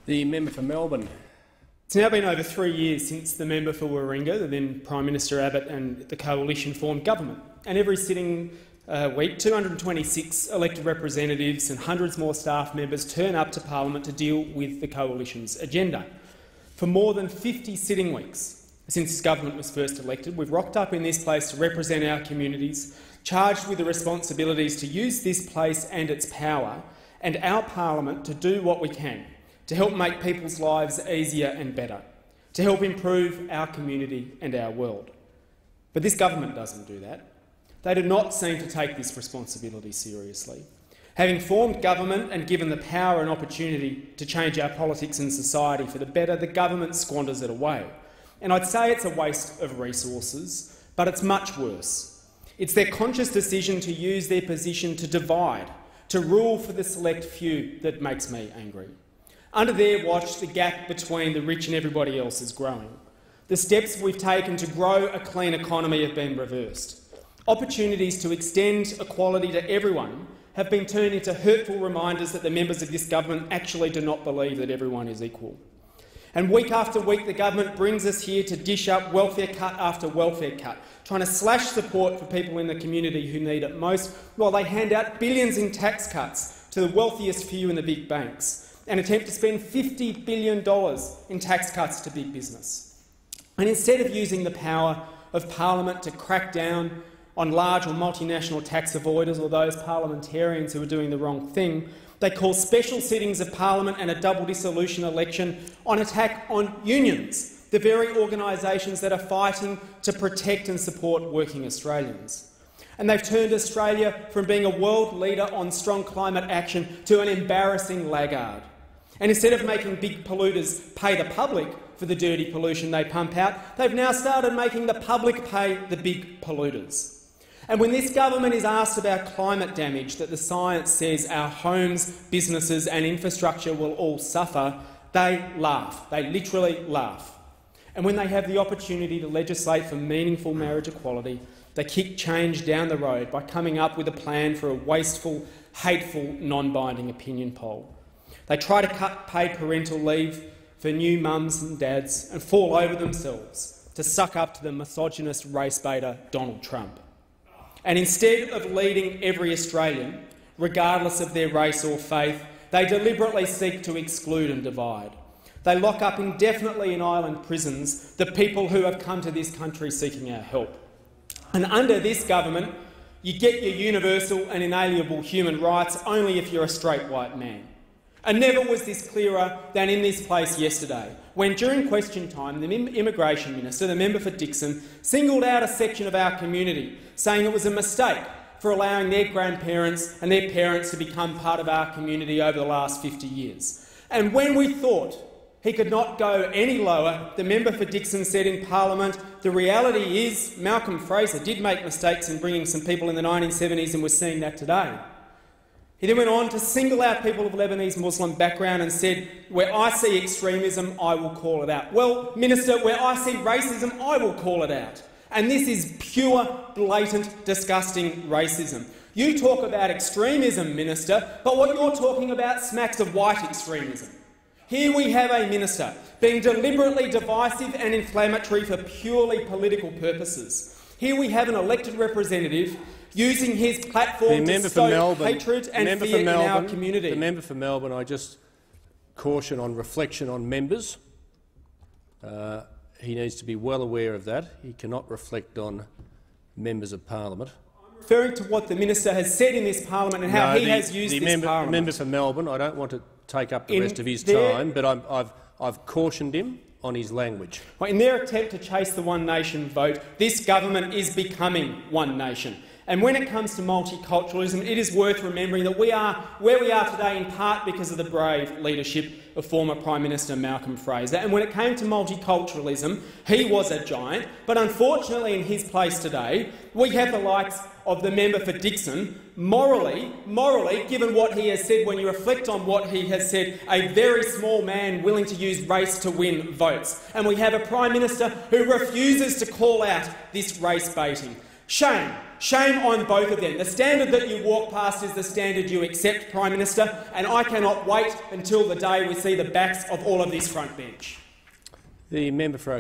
The member for Melbourne. It's now been over 3 years since the member for Warringah, the then Prime Minister Abbott and the Coalition formed government. And every sitting week, 226 elected representatives and hundreds more staff members turn up to Parliament to deal with the Coalition's agenda. For more than 50 sitting weeks since this government was first elected, we've rocked up in this place to represent our communities, charged with the responsibilities to use this place and its power and our Parliament to do what we can to help make people's lives easier and better, to help improve our community and our world. But this government doesn't do that. They do not seem to take this responsibility seriously. Having formed government and given the power and opportunity to change our politics and society for the better, the government squanders it away. And I'd say it's a waste of resources, but it's much worse. It's their conscious decision to use their position to divide, to rule for the select few that makes me angry. Under their watch, the gap between the rich and everybody else is growing. The steps we've taken to grow a clean economy have been reversed. Opportunities to extend equality to everyone have been turned into hurtful reminders that the members of this government actually do not believe that everyone is equal. And week after week, the government brings us here to dish up welfare cut after welfare cut, trying to slash support for people in the community who need it most, while they hand out billions in tax cuts to the wealthiest few in the big banks and attempt to spend $50 billion in tax cuts to big business. And instead of using the power of Parliament to crack down on large or multinational tax avoiders or those parliamentarians who are doing the wrong thing, they call special sittings of Parliament and a double dissolution election an attack on unions, the very organisations that are fighting to protect and support working Australians. And they've turned Australia from being a world leader on strong climate action to an embarrassing laggard. And instead of making big polluters pay the public for the dirty pollution they pump out, they've now started making the public pay the big polluters. And when this government is asked about climate damage that the science says our homes, businesses and infrastructure will all suffer, they laugh. They literally laugh. And when they have the opportunity to legislate for meaningful marriage equality, they kick change down the road by coming up with a plan for a wasteful, hateful, non-binding opinion poll. They try to cut paid parental leave for new mums and dads and fall over themselves to suck up to the misogynist race baiter Donald Trump. And instead of leading every Australian, regardless of their race or faith, they deliberately seek to exclude and divide. They lock up indefinitely in island prisons the people who have come to this country seeking our help. And under this government, you get your universal and inalienable human rights only if you're a straight white man. And never was this clearer than in this place yesterday, when during question time the Immigration Minister, the member for Dixon, singled out a section of our community, saying it was a mistake for allowing their grandparents and their parents to become part of our community over the last 50 years. And when we thought he could not go any lower, the member for Dixon said in Parliament, the reality is Malcolm Fraser did make mistakes in bringing some people in the 1970s and we're seeing that today. He then went on to single out people of Lebanese Muslim background and said, where I see extremism, I will call it out. Well, Minister, where I see racism, I will call it out. And this is pure, blatant, disgusting racism. You talk about extremism, Minister, but what you're talking about smacks of white extremism. Here we have a minister being deliberately divisive and inflammatory for purely political purposes. Here we have an elected representative using his platform to sow hatred and fear in our community. The member for Melbourne, I just caution on reflection on members. He needs to be well aware of that. He cannot reflect on members of Parliament. I'm referring to what the minister has said in this Parliament and how he has used this Parliament. The member for Melbourne, I don't want to take up the rest of his time, but I've cautioned him on his language. Well, in their attempt to chase the One Nation vote, this government is becoming One Nation. And when it comes to multiculturalism, it is worth remembering that we are where we are today in part because of the brave leadership of former Prime Minister Malcolm Fraser. And when it came to multiculturalism, he was a giant. But unfortunately, in his place today, we have the likes of the member for Dixon, morally, given what he has said, when you reflect on what he has said, a very small man willing to use race to win votes. And we have a Prime Minister who refuses to call out this race baiting. Shame. Shame on both of them. The standard that you walk past is the standard you accept, Prime Minister, and I cannot wait until the day we see the backs of all of this front bench. The member for